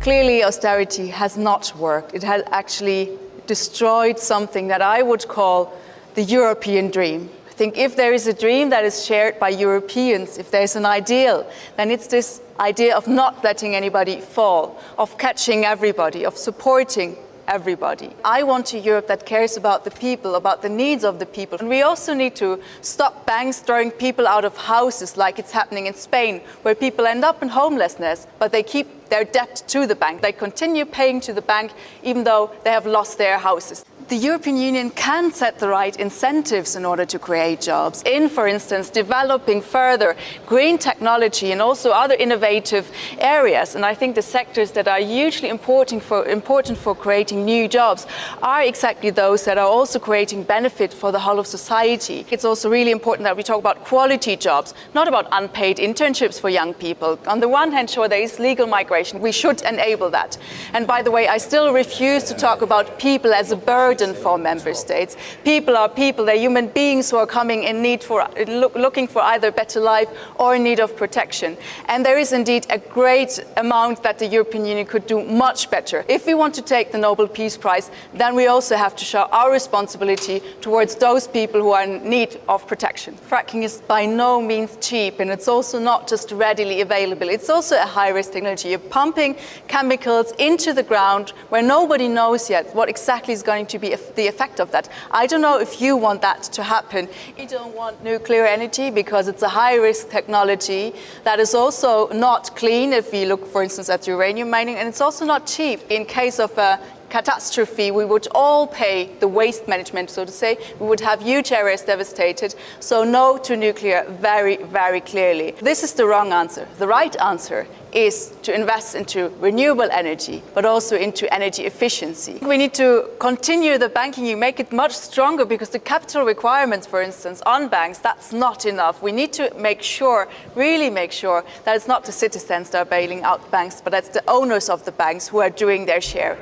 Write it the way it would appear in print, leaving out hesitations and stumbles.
Clearly, austerity has not worked. It has actually destroyed something that I would call the European dream. I think if there is a dream that is shared by Europeans, if there's an ideal, then it's this idea of not letting anybody fall, of catching everybody, of supporting everybody. I want a Europe that cares about the people, about the needs of the people. And we also need to stop banks throwing people out of houses like it's happening in Spain, where people end up in homelessness, but they keep their debt to the bank. They continue paying to the bank even though they have lost their houses. The European Union can set the right incentives in order to create jobs in, for instance, developing further green technology and also other innovative areas. And I think the sectors that are hugely important for creating new jobs are exactly those that are also creating benefit for the whole of society. It's also really important that we talk about quality jobs, not about unpaid internships for young people. On the one hand, sure, there is legal migration. We should enable that. And by the way, I still refuse to talk about people as a burden for member states. People are people, they're human beings who are coming in need for, looking for either a better life or in need of protection. And there is indeed a great amount that the European Union could do much better. If we want to take the Nobel Peace Prize, then we also have to show our responsibility towards those people who are in need of protection. Fracking is by no means cheap, and it's also not just readily available. It's also a high-risk technology. You're pumping chemicals into the ground where nobody knows yet what exactly is going to be the effect of that. I don't know if you want that to happen. You don't want nuclear energy because it's a high-risk technology that is also not clean if we look, for instance, at uranium mining, and it's also not cheap. In case of a catastrophe, we would all pay the waste management, so to say. We would have huge areas devastated. So no to nuclear very, very clearly. This is the wrong answer. The right answer is to invest into renewable energy, but also into energy efficiency. We need to continue the banking union, make it much stronger, because the capital requirements, for instance, on banks, that's not enough. We need to make sure, really make sure, that it's not the citizens that are bailing out banks, but that's the owners of the banks who are doing their share.